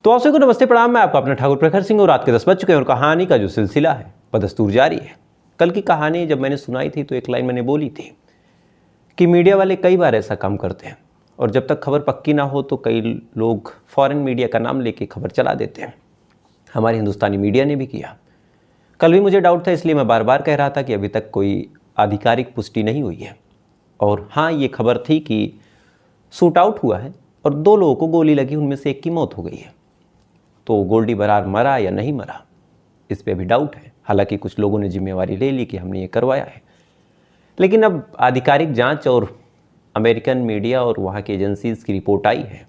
तो आप सभी को नमस्ते प्रणाम। मैं आपका अपना ठाकुर प्रखर सिंह और रात के 10 बज चुके हैं और कहानी का जो सिलसिला है बदस्तूर जारी है। कल की कहानी जब मैंने सुनाई थी तो एक लाइन मैंने बोली थी कि मीडिया वाले कई बार ऐसा काम करते हैं और जब तक खबर पक्की ना हो तो कई लोग फॉरेन मीडिया का नाम लेके खबर चला देते हैं। हमारे हिंदुस्तानी मीडिया ने भी किया। कल भी मुझे डाउट था, इसलिए मैं बार बार कह रहा था कि अभी तक कोई आधिकारिक पुष्टि नहीं हुई है। और हाँ, ये खबर थी कि शूट आउट हुआ है और 2 लोगों को गोली लगी, उनमें से एक की मौत हो गई है। तो गोल्डी बरार मरा या नहीं मरा, इस पे अभी डाउट है। हालांकि कुछ लोगों ने जिम्मेवारी ले ली कि हमने ये करवाया है, लेकिन अब आधिकारिक जांच और अमेरिकन मीडिया और वहाँ की एजेंसीज की रिपोर्ट आई है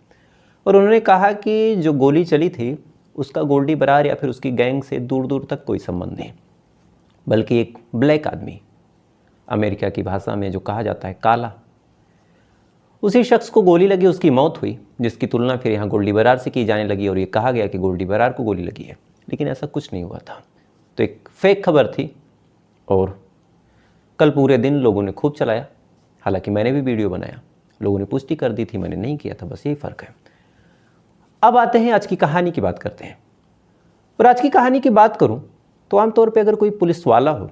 और उन्होंने कहा कि जो गोली चली थी उसका गोल्डी बरार या फिर उसकी गैंग से दूर दूर तक कोई संबंध नहीं, बल्कि एक ब्लैक आदमी, अमेरिका की भाषा में जो कहा जाता है काला, उसी शख्स को गोली लगी, उसकी मौत हुई, जिसकी तुलना फिर यहाँ गोल्डी बरार से की जाने लगी और ये कहा गया कि गोल्डी बरार को गोली लगी है, लेकिन ऐसा कुछ नहीं हुआ था। तो एक फेक खबर थी और कल पूरे दिन लोगों ने खूब चलाया। हालांकि मैंने भी वीडियो बनाया, लोगों ने पुष्टि कर दी थी, मैंने नहीं किया था, बस यही फ़र्क है। अब आते हैं आज की कहानी की बात करते हैं। और आज की कहानी की बात करूँ तो आमतौर पर अगर कोई पुलिस वाला हो,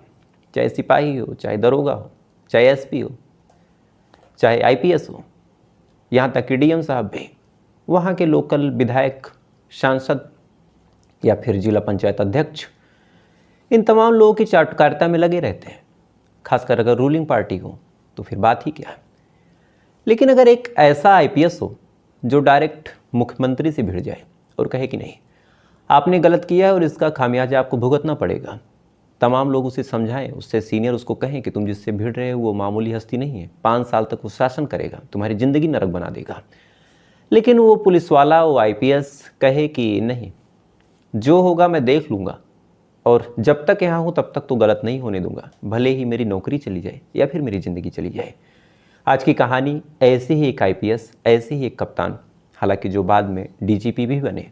चाहे सिपाही हो, चाहे दरोगा हो, चाहे SP हो, चाहे IPS हो, यहाँ तक कि DM साहब भी, वहाँ के लोकल विधायक, सांसद या फिर जिला पंचायत अध्यक्ष, इन तमाम लोगों की चाटुकारिता में लगे रहते हैं। खासकर अगर रूलिंग पार्टी हो तो फिर बात ही क्या है। लेकिन अगर एक ऐसा IPS हो जो डायरेक्ट मुख्यमंत्री से भिड़ जाए और कहे कि नहीं, आपने गलत किया है और इसका खामियाजा आपको भुगतना पड़ेगा, तमाम लोग उसे समझाएं, उससे सीनियर उसको कहें कि तुम जिससे भिड़ रहे हो वो मामूली हस्ती नहीं है, 5 साल तक वो शासन करेगा, तुम्हारी ज़िंदगी नरक बना देगा। लेकिन वो पुलिस वाला, वो IPS कहे कि नहीं, जो होगा मैं देख लूँगा और जब तक यहाँ हूँ तब तक तो गलत नहीं होने दूंगा, भले ही मेरी नौकरी चली जाए या फिर मेरी ज़िंदगी चली जाए। आज की कहानी ऐसे ही एक IPS, ऐसे ही एक कप्तान, हालांकि जो बाद में DGP भी बने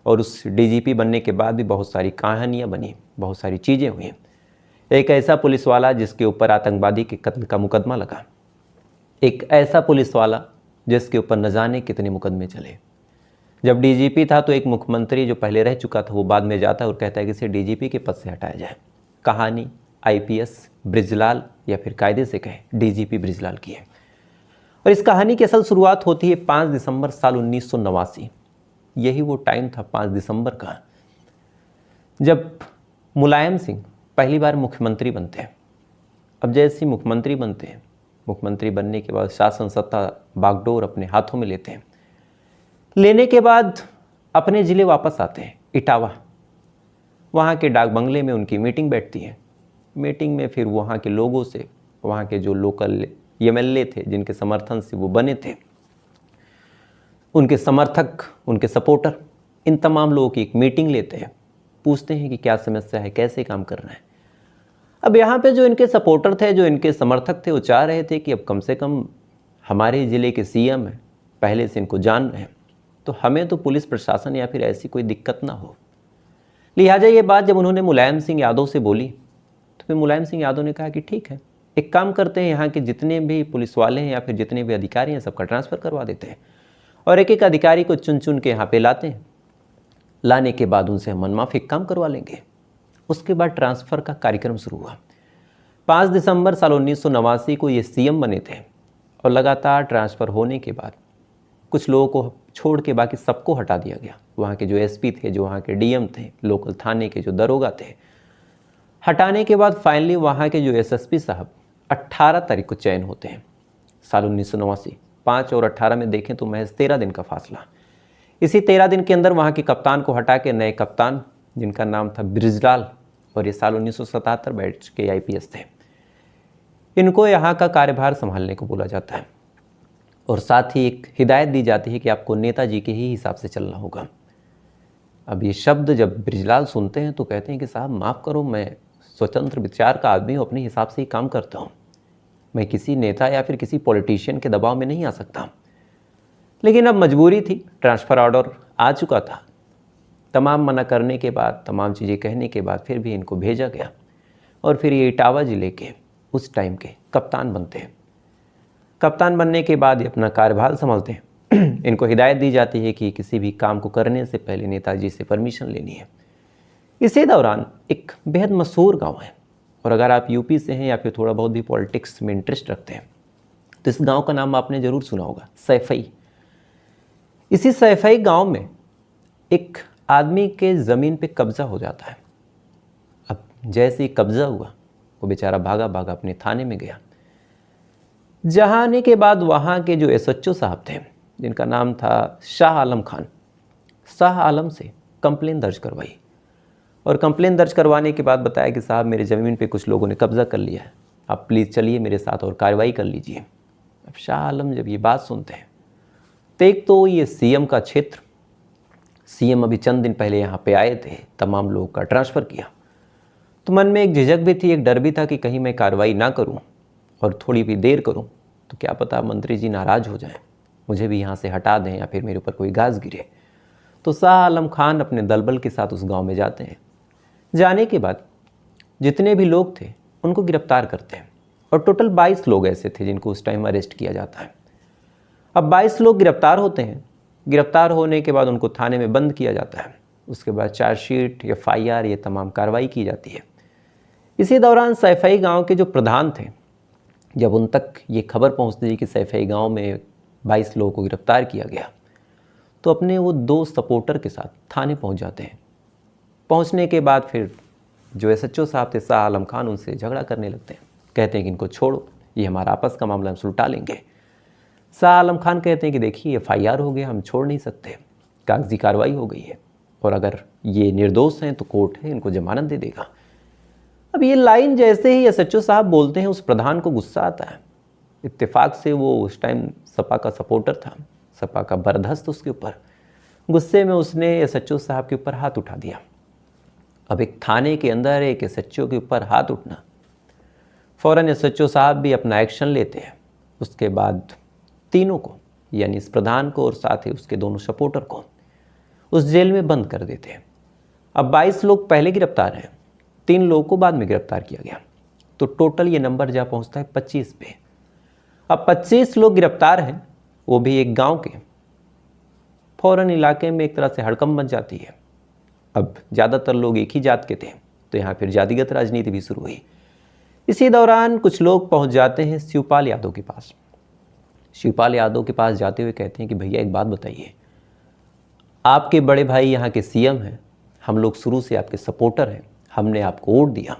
और उस DGP बनने के बाद भी बहुत सारी कहानियाँ बनी, बहुत सारी चीज़ें हुई। एक ऐसा पुलिस वाला जिसके ऊपर आतंकवादी के कत्ल का मुकदमा लगा, एक ऐसा पुलिस वाला जिसके ऊपर न जाने कितने मुकदमे चले। जब DGP था तो एक मुख्यमंत्री जो पहले रह चुका था वो बाद में जाता है और कहता है कि इसे DGP के पद से हटाया जाए। कहानी IPS बृजलाल या फिर कायदे से कहे DGP बृजलाल की है। और इस कहानी की असल शुरुआत होती है 5 दिसंबर साल 1989। यही वो टाइम था 5 दिसंबर का जब मुलायम सिंह पहली बार मुख्यमंत्री बनते हैं। अब जैसे ही मुख्यमंत्री बनते हैं, मुख्यमंत्री बनने के बाद शासन सत्ता बागडोर अपने हाथों में लेते हैं। लेने के बाद अपने ज़िले वापस आते हैं, इटावा। वहाँ के डाक बंगले में उनकी मीटिंग बैठती है। मीटिंग में फिर वहाँ के लोगों से, वहाँ के जो लोकल MLA थे जिनके समर्थन से वो बने थे, उनके समर्थक, उनके सपोर्टर, इन तमाम लोगों की एक मीटिंग लेते हैं, पूछते हैं कि क्या समस्या है, कैसे काम करना है। अब यहाँ पे जो इनके सपोर्टर थे, जो इनके समर्थक थे, वो चाह रहे थे कि अब कम से कम हमारे ज़िले के CM हैं, पहले से इनको जान रहे हैं, तो हमें तो पुलिस प्रशासन या फिर ऐसी कोई दिक्कत ना हो। लिहाजा ये बात जब उन्होंने मुलायम सिंह यादव से बोली तो फिर मुलायम सिंह यादव ने कहा कि ठीक है, एक काम करते हैं, यहाँ के जितने भी पुलिस वाले हैं या फिर जितने भी अधिकारी हैं सबका ट्रांसफ़र करवा देते हैं और एक एक अधिकारी को चुन चुन के यहाँ पे लाते हैं। लाने के बाद उनसे हम मनमाफिक काम करवा लेंगे। उसके बाद ट्रांसफ़र का कार्यक्रम शुरू हुआ। 5 दिसंबर साल 1989 को ये CM बने थे और लगातार ट्रांसफ़र होने के बाद कुछ लोगों को छोड़ के बाकी सबको हटा दिया गया। वहाँ के जो SP थे, जो वहाँ के DM थे, लोकल थाने के जो दरोगा थे, हटाने के बाद फाइनली वहाँ के जो SSP साहब 18 तारीख को चयन होते हैं साल 1989। 5 और 18 में देखें तो महज 13 दिन का फासला। इसी 13 दिन के अंदर वहाँ के कप्तान को हटा के नए कप्तान, जिनका नाम था बृजलाल, और ये साल 1977 बैच के IPS थे, इनको यहाँ का कार्यभार संभालने को बोला जाता है और साथ ही एक हिदायत दी जाती है कि आपको नेताजी के ही हिसाब से चलना होगा। अब ये शब्द जब बृजलाल सुनते हैं तो कहते हैं कि साहब माफ़ करो, मैं स्वतंत्र विचार का आदमी हूँ, अपने हिसाब से ही काम करता हूँ, मैं किसी नेता या फिर किसी पॉलिटिशियन के दबाव में नहीं आ सकता। लेकिन अब मजबूरी थी, ट्रांसफ़र ऑर्डर आ चुका था। तमाम मना करने के बाद, तमाम चीज़ें कहने के बाद फिर भी इनको भेजा गया और फिर ये इटावा ज़िले के उस टाइम के कप्तान बनते हैं। कप्तान बनने के बाद ये अपना कार्यभार संभालते हैं इनको हिदायत दी जाती है कि किसी भी काम को करने से पहले नेताजी से परमिशन लेनी है। इसी दौरान एक बेहद मशहूर गांव है, और अगर आप यूपी से हैं या फिर थोड़ा बहुत भी पॉलिटिक्स में इंटरेस्ट रखते हैं तो इस गांव का नाम आपने ज़रूर सुना होगा, सैफई। इसी सैफई गांव में एक आदमी के ज़मीन पे कब्ज़ा हो जाता है। अब जैसे ही कब्ज़ा हुआ वो बेचारा भागा भागा अपने थाने में गया। जहाँ आने के बाद वहाँ के जो एसएचओ साहब थे, जिनका नाम था शाह आलम खान, शाह आलम से कंप्लेन दर्ज करवाई, और कंप्लेन दर्ज करवाने के बाद बताया कि साहब मेरे ज़मीन पे कुछ लोगों ने कब्ज़ा कर लिया है, आप प्लीज़ चलिए मेरे साथ और कार्रवाई कर लीजिए। अब शाह आलम जब ये बात सुनते हैं तो एक तो ये सीएम का क्षेत्र, सीएम अभी चंद दिन पहले यहाँ पे आए थे, तमाम लोगों का ट्रांसफ़र किया, तो मन में एक झिझक भी थी, एक डर भी था कि कहीं मैं कार्रवाई ना करूं और थोड़ी भी देर करूं तो क्या पता मंत्री जी नाराज़ हो जाएं, मुझे भी यहाँ से हटा दें या फिर मेरे ऊपर कोई गाज गिरे। तो शाह आलम खान अपने दलबल के साथ उस गांव में जाते हैं। जाने के बाद जितने भी लोग थे उनको गिरफ्तार करते हैं, और टोटल 22 लोग ऐसे थे जिनको उस टाइम अरेस्ट किया जाता है। अब 22 लोग गिरफ्तार होते हैं। गिरफ्तार होने के बाद उनको थाने में बंद किया जाता है। उसके बाद चार्जशीट, FIR, ये तमाम कार्रवाई की जाती है। इसी दौरान सैफई गांव के जो प्रधान थे, जब उन तक ये खबर पहुंचती कि सैफई गांव में 22 लोगों को गिरफ्तार किया गया, तो अपने वो 2 सपोर्टर के साथ थाने पहुंच जाते हैं। पहुंचने के बाद फिर जो SHO साहब थे शाह आलम खान, उनसे झगड़ा करने लगते हैं। कहते हैं कि इनको छोड़ो, ये हमारा आपस का मामला, हम सुलटा लेंगे। शाह आलम खान कहते हैं कि देखिए FIR हो गया, हम छोड़ नहीं सकते, कागजी कार्रवाई हो गई है, और अगर ये निर्दोष हैं तो कोर्ट है, इनको जमानत दे देगा। अब ये लाइन जैसे ही SHO साहब बोलते हैं, उस प्रधान को गुस्सा आता है। इत्तेफाक से वो उस टाइम सपा का सपोर्टर था, सपा का बरदस्त उसके ऊपर। गुस्से में उसने SHO साहब के ऊपर हाथ उठा दिया। अब एक थाने के अंदर एक SHO के ऊपर हाथ उठना, फ़ौरन SHO साहब भी अपना एक्शन लेते हैं। उसके बाद तीनों को, यानी इस प्रधान को और साथ ही उसके दोनों सपोर्टर को, उस जेल में बंद कर देते हैं। अब 22 लोग पहले गिरफ्तार हैं, 3 लोगों को बाद में गिरफ्तार किया गया, तो टोटल ये नंबर जा पहुंचता है 25 पे। अब 25 लोग गिरफ्तार हैं, वो भी एक गांव के। फ़ौरन इलाके में एक तरह से हड़कंप मच जाती है। अब ज़्यादातर लोग एक ही जात के थे, तो यहाँ फिर जातिगत राजनीति भी शुरू हुई। इसी दौरान कुछ लोग पहुँच जाते हैं शिवपाल यादव के पास। शिवपाल यादव के पास जाते हुए कहते हैं कि भैया एक बात बताइए, आपके बड़े भाई यहाँ के CM हैं, हम लोग शुरू से आपके सपोर्टर हैं, हमने आपको वोट दिया,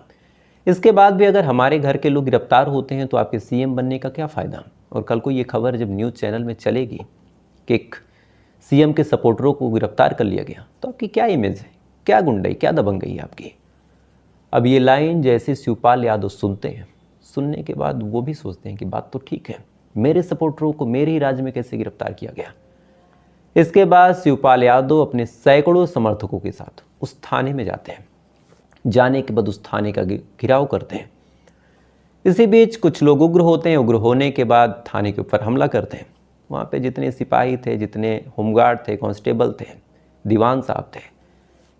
इसके बाद भी अगर हमारे घर के लोग गिरफ्तार होते हैं तो आपके CM बनने का क्या फ़ायदा। और कल को ये खबर जब न्यूज़ चैनल में चलेगी कि एक CM के सपोर्टरों को गिरफ्तार कर लिया गया, तो आपकी क्या इमेज है, क्या गुंडाई, क्या दबंगई है आपकी। अब ये लाइन जैसे शिवपाल यादव सुनते हैं, सुनने के बाद वो भी सोचते हैं कि बात तो ठीक है, मेरे सपोर्टरों को मेरे ही राज्य में कैसे गिरफ्तार किया गया। इसके बाद शिवपाल यादव अपने सैकड़ों समर्थकों के साथ उस थाने में जाते हैं। जाने के बाद उस थाने का घिराव करते हैं। इसी बीच कुछ लोग उग्र होते हैं। उग्र होने के बाद थाने के ऊपर हमला करते हैं। वहाँ पे जितने सिपाही थे, जितने होमगार्ड थे, कांस्टेबल थे, दीवान साहब थे,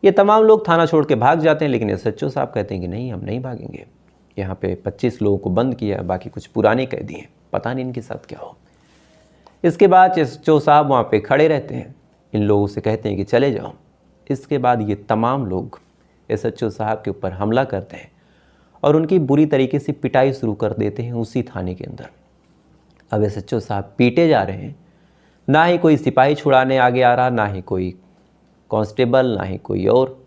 ये तमाम लोग थाना छोड़ के भाग जाते हैं। लेकिन SHO साहब कहते हैं कि नहीं, हम नहीं भागेंगे, यहाँ पे 25 लोगों को बंद किया, बाकी कुछ पुराने कैदी हैं, पता नहीं इनके साथ क्या हो। इसके बाद SHO साहब वहाँ पे खड़े रहते हैं, इन लोगों से कहते हैं कि चले जाओ। इसके बाद ये तमाम लोग SHO साहब के ऊपर हमला करते हैं और उनकी बुरी तरीके से पिटाई शुरू कर देते हैं उसी थाने के अंदर। अब SHO साहब पीटे जा रहे हैं, ना ही कोई सिपाही छुड़ाने आगे आ रहा, ना ही कोई कांस्टेबल, ना ही कोई और।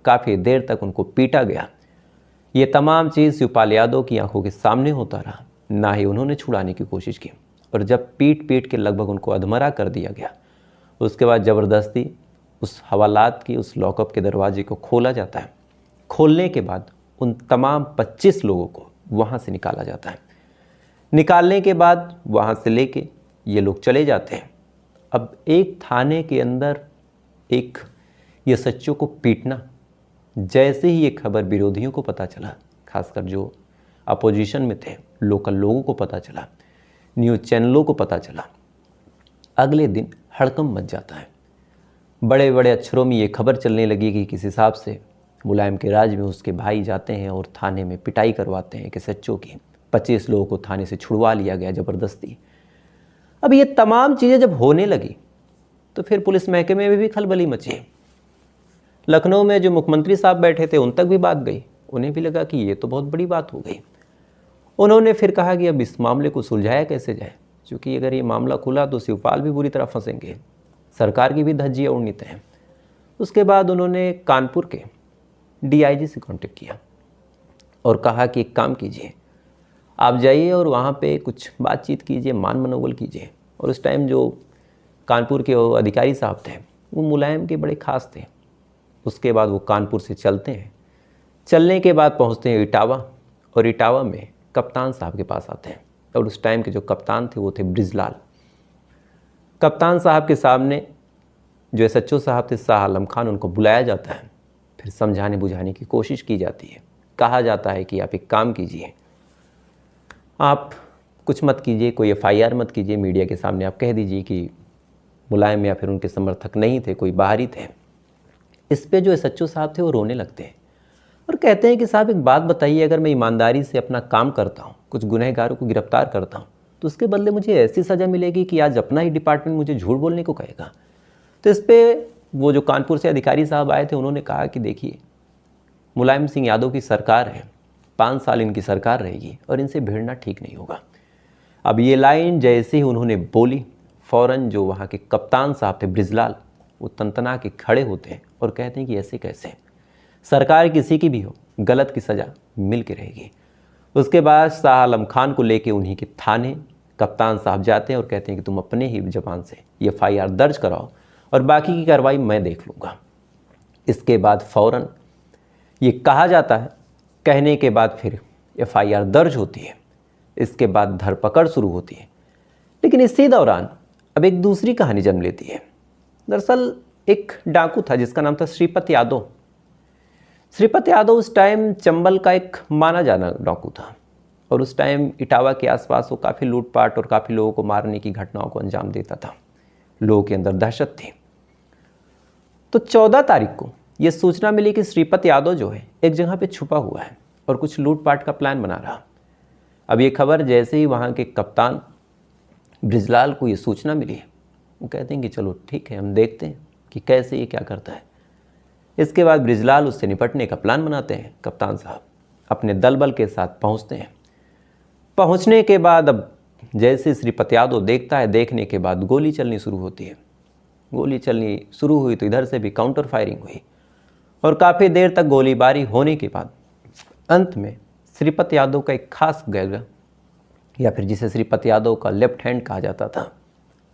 काफ़ी देर तक उनको पीटा गया। ये तमाम चीज़ शिवपाल यादव की आंखों के सामने होता रहा, ना ही उन्होंने छुड़ाने की कोशिश की। और जब पीट पीट के लगभग उनको अधमरा कर दिया गया, उसके बाद ज़बरदस्ती उस हवालात की, उस लॉकअप के दरवाजे को खोला जाता है। खोलने के बाद उन तमाम 25 लोगों को वहाँ से निकाला जाता है। निकालने के बाद वहाँ से लेके ये लोग चले जाते हैं। अब एक थाने के अंदर एक SHO को पीटना, जैसे ही ये खबर विरोधियों को पता चला, खासकर जो अपोजिशन में थे, लोकल लोगों को पता चला, न्यूज़ चैनलों को पता चला, अगले दिन हड़कंप मच जाता है। बड़े बड़े अक्षरों में ये खबर चलने लगी कि किस हिसाब से मुलायम के राज में उसके भाई जाते हैं और थाने में पिटाई करवाते हैं कि SHO की 25 लोगों को थाने से छुड़वा लिया गया ज़बरदस्ती। अब ये तमाम चीज़ें जब होने लगी तो फिर पुलिस महकमे में भी खलबली मची। लखनऊ में जो मुख्यमंत्री साहब बैठे थे उन तक भी बात गई, उन्हें भी लगा कि ये तो बहुत बड़ी बात हो गई। उन्होंने फिर कहा कि अब इस मामले को सुलझाया कैसे जाए, क्योंकि अगर ये मामला खुला तो शिवपाल भी बुरी तरह फंसेंगे, सरकार की भी धज्जियाँ उड़नी तय हैं। उसके बाद उन्होंने कानपुर के डीआईजी से कांटेक्ट किया और कहा कि एक काम कीजिए, आप जाइए और वहाँ पे कुछ बातचीत कीजिए, मान मनोबल कीजिए। और उस टाइम जो कानपुर के वो अधिकारी साहब थे वो मुलायम के बड़े ख़ास थे। उसके बाद वो कानपुर से चलते हैं, चलने के बाद पहुँचते हैं इटावा, और इटावा में कप्तान साहब के पास आते हैं। और उस टाइम के जो कप्तान थे वो थे ब्रिजलाल। कप्तान साहब के सामने जो एसएचओ साहब थे शाह आलम खान, उनको बुलाया जाता है। फिर समझाने बुझाने की कोशिश की जाती है। कहा जाता है कि आप एक काम कीजिए, आप कुछ मत कीजिए, कोई एफआईआर मत कीजिए, मीडिया के सामने आप कह दीजिए कि मुलायम या फिर उनके समर्थक नहीं थे, कोई बाहरी थे। इस पे जो एसएचओ साहब थे वो रोने लगते हैं और कहते हैं कि साहब एक बात बताइए, अगर मैं ईमानदारी से अपना काम करता हूँ, कुछ गुनहगारों को गिरफ्तार करता हूँ, तो उसके बदले मुझे ऐसी सज़ा मिलेगी कि आज अपना ही डिपार्टमेंट मुझे झूठ बोलने को कहेगा। तो इस पर वो जो कानपुर से अधिकारी साहब आए थे उन्होंने कहा कि देखिए, मुलायम सिंह यादव की सरकार है, 5 साल इनकी सरकार रहेगी और इनसे भिड़ना ठीक नहीं होगा। अब ये लाइन जैसे ही उन्होंने बोली, फ़ौरन जो वहाँ के कप्तान साहब थे ब्रिजलाल, वो तनतना के खड़े होते हैं और कहते हैं कि ऐसे कैसे, सरकार किसी की भी हो, गलत की सज़ा मिल के रहेगी। उसके बाद शाह आलम खान को लेके उन्हीं के थाने कप्तान साहब जाते हैं और कहते हैं कि तुम अपने ही ज़बान से ये एफआईआर दर्ज कराओ और बाकी की कार्रवाई मैं देख लूँगा। इसके बाद फ़ौरन ये कहा जाता है, कहने के बाद फिर एफआईआर दर्ज होती है। इसके बाद धरपकड़ शुरू होती है। लेकिन इसी दौरान अब एक दूसरी कहानी जन्म लेती है। दरअसल एक डाकू था जिसका नाम था श्रीपत यादव। श्रीपत यादव उस टाइम चंबल का एक माना जाना डाकू था और उस टाइम इटावा के आसपास वो काफ़ी लूटपाट और काफ़ी लोगों को मारने की घटनाओं को अंजाम देता था। लोगों के अंदर दहशत थी। तो 14 तारीख को ये सूचना मिली कि श्रीपत यादव जो है एक जगह पे छुपा हुआ है और कुछ लूटपाट का प्लान बना रहा। अब ये खबर जैसे ही वहाँ के कप्तान ब्रिजलाल को ये सूचना मिली, वो कहते हैं कि चलो ठीक है, हम देखते हैं कि कैसे ये क्या करता है। इसके बाद ब्रिजलाल उससे निपटने का प्लान बनाते हैं। कप्तान साहब अपने दल बल के साथ पहुँचते हैं। पहुँचने के बाद अब जैसे श्रीपत यादव देखता है, देखने के बाद गोली चलनी शुरू होती है। गोली चलनी शुरू हुई तो इधर से भी काउंटर फायरिंग हुई और काफ़ी देर तक गोलीबारी होने के बाद अंत में श्रीपत यादव का एक खास गैंग, या फिर जिसे श्रीपत यादव का लेफ्ट हैंड कहा जाता था,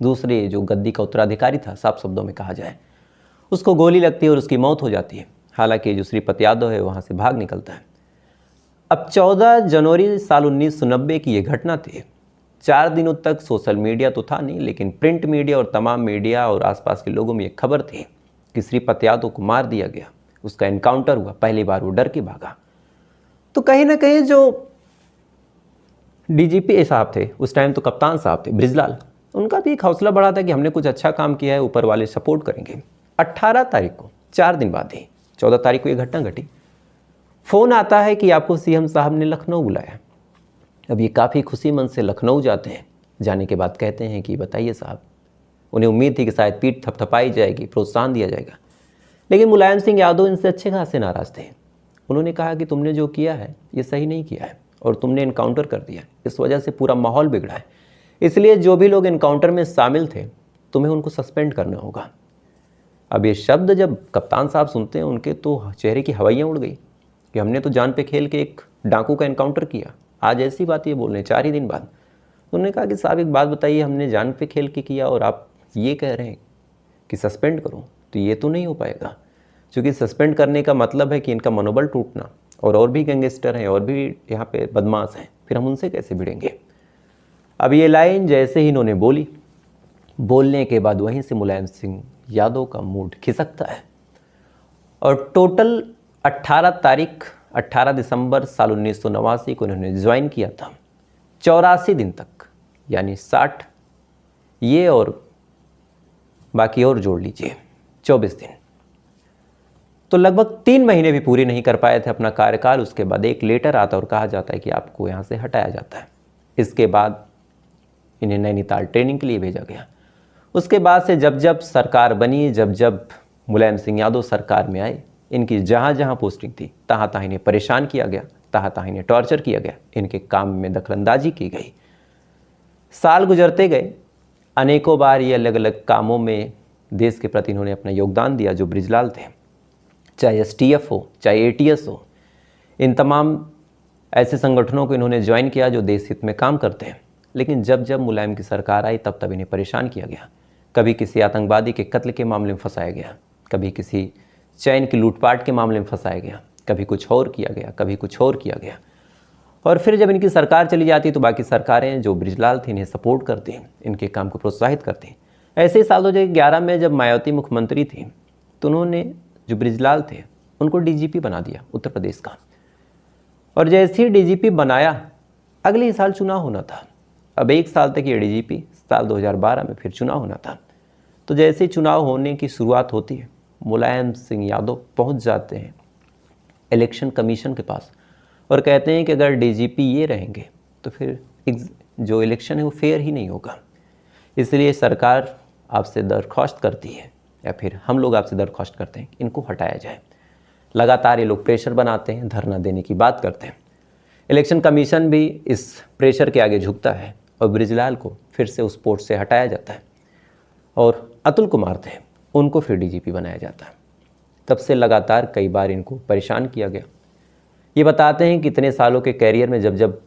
दूसरे जो गद्दी का उत्तराधिकारी था, साफ शब्दों में कहा जाए, उसको गोली लगती है और उसकी मौत हो जाती है। हालांकि जो श्रीपत यादव है वहाँ से भाग निकलता है। अब 14 जनवरी साल 1990 की ये घटना थी। 4 दिनों तक सोशल मीडिया तो था नहीं, लेकिन प्रिंट मीडिया और तमाम मीडिया और आसपास के लोगों में ये खबर थी कि श्रीपत यादव को मार दिया गया, उसका एनकाउंटर हुआ। पहली बार वो डर के भागा। तो कहीं ना कहीं जो डीजीपी साहब थे उस टाइम, तो कप्तान साहब थे ब्रिजलाल, उनका भी एक हौसला बढ़ा था कि हमने कुछ अच्छा काम किया है, ऊपर वाले सपोर्ट करेंगे। 18 तारीख को, 4 दिन बाद ही 14 तारीख को ये घटना घटी। फ़ोन आता है कि आपको सीएम साहब ने लखनऊ बुलाया। अब ये काफ़ी खुशी मन से लखनऊ जाते हैं। जाने के बाद कहते हैं कि बताइए साहब। उन्हें उम्मीद थी कि शायद पीठ थपथपाई जाएगी, प्रोत्साहन दिया जाएगा, लेकिन मुलायम सिंह यादव इनसे अच्छे खासे नाराज़ थे। उन्होंने कहा कि तुमने जो किया है ये सही नहीं किया है और तुमने इनकाउंटर कर दिया, इस वजह से पूरा माहौल बिगड़ा है, इसलिए जो भी लोग इनकाउंटर में शामिल थे तुम्हें उनको सस्पेंड करना होगा। अब ये शब्द जब कप्तान साहब सुनते हैं, उनके तो चेहरे की हवाइयाँ उड़ गई कि हमने तो जान पे खेल के एक डाकू का इनकाउंटर किया, आज ऐसी बात ये बोल रहे हैं 4 ही दिन बाद। उन्होंने कहा कि साहब एक बात बताइए, हमने जान पे खेल के किया और आप ये कह रहे हैं कि सस्पेंड करो, तो ये तो नहीं हो पाएगा, क्योंकि सस्पेंड करने का मतलब है कि इनका मनोबल टूटना, और भी गैंगस्टर हैं और भी यहाँ पे बदमाश हैं, फिर हम उनसे कैसे भिड़ेंगे। अब ये लाइन जैसे ही इन्होंने बोली, बोलने के बाद वहीं से मुलायम सिंह यादव का मूड खिसकता है और टोटल 18 दिसंबर साल 1989 को इन्होंने ज्वाइन किया था। 84 दिन तक, यानी 60 ये और बाकी और जोड़ लीजिए 24 दिन, तो लगभग 3 महीने भी पूरे नहीं कर पाए थे अपना कार्यकाल। उसके बाद एक लेटर आता और कहा जाता है कि आपको यहाँ से हटाया जाता है। इसके बाद इन्हें नैनीताल ट्रेनिंग के लिए भेजा गया। उसके बाद से जब जब सरकार बनी, जब जब मुलायम सिंह यादव सरकार में आए, इनकी जहाँ जहाँ पोस्टिंग थी तहाँ तहाँ इन्हें परेशान किया गया, तहाँ तहाँ इन्हें टॉर्चर किया गया, इनके काम में दखलंदाजी की गई। साल गुजरते गए, अनेकों बार ये अलग अलग कामों में देश के प्रति इन्होंने अपना योगदान दिया। जो बृजलाल थे, चाहे STF हो, चाहे ATS हो, इन तमाम ऐसे संगठनों को इन्होंने ज्वाइन किया जो देश हित में काम करते हैं। लेकिन जब जब मुलायम की सरकार आई तब तब इन्हें परेशान किया गया। कभी किसी आतंकवादी के कत्ल के मामले में फंसाया गया, कभी किसी चैन की लूटपाट के मामले में फंसाया गया, कभी कुछ और किया गया, कभी कुछ और किया गया। और फिर जब इनकी सरकार चली जाती तो बाकी सरकारें जो बृजलाल थी इन्हें सपोर्ट करती, इनके काम को प्रोत्साहित करती। ऐसे ही साल 2011 में जब मायावती मुख्यमंत्री थी तो उन्होंने जो बृजलाल थे उनको DGP बना दिया उत्तर प्रदेश का। और जैसे ही DGP बनाया, अगले ही साल चुनाव होना था। अब 1 साल तक ये DGP, साल 2012 में फिर चुनाव होना था। तो जैसे चुनाव होने की शुरुआत होती है, मुलायम सिंह यादव पहुंच जाते हैं इलेक्शन कमीशन के पास और कहते हैं कि अगर DGP ये रहेंगे तो फिर जो इलेक्शन है वो फेयर ही नहीं होगा। इसलिए सरकार आपसे दरख्वास्त करती है, या फिर हम लोग आपसे दरख्वास्त करते हैं कि इनको हटाया जाए। लगातार ये लोग प्रेशर बनाते हैं, धरना देने की बात करते हैं। इलेक्शन कमीशन भी इस प्रेशर के आगे झुकता है और बृजलाल को फिर से उस पोस्ट से हटाया जाता है और अतुल कुमार थे, उनको फिर DGP बनाया जाता है। तब से लगातार कई बार इनको परेशान किया गया। ये बताते हैं कि इतने सालों के कैरियर में जब जब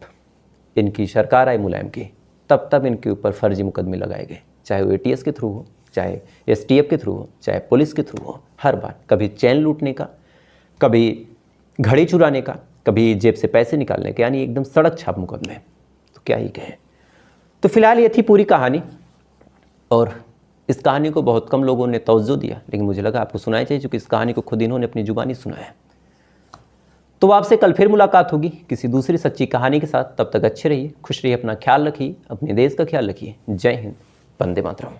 इनकी सरकार आई मुलायम की, तब तब इनके ऊपर फर्जी मुकदमे लगाए गए, चाहे वो ATS के थ्रू हो, चाहे STF के थ्रू हो, चाहे पुलिस के थ्रू हो। हर बार कभी चैन लूटने का, कभी घड़ी चुराने का, कभी जेब से पैसे निकालने का, यानी एकदम सड़क छाप मुकदमे। तो क्या ही कहें। तो फिलहाल ये थी पूरी कहानी, और इस कहानी को बहुत कम लोगों ने तवज्जो दिया, लेकिन मुझे लगा आपको सुनाई चाहिए, क्योंकि इस कहानी को खुद इन्होंने अपनी जुबानी सुनाया। तो आपसे कल फिर मुलाकात होगी किसी दूसरी सच्ची कहानी के साथ। तब तक अच्छे रहिए, खुश रहिए, अपना ख्याल रखिए, अपने देश का ख्याल रखिए। जय हिंद, वंदे मातरम।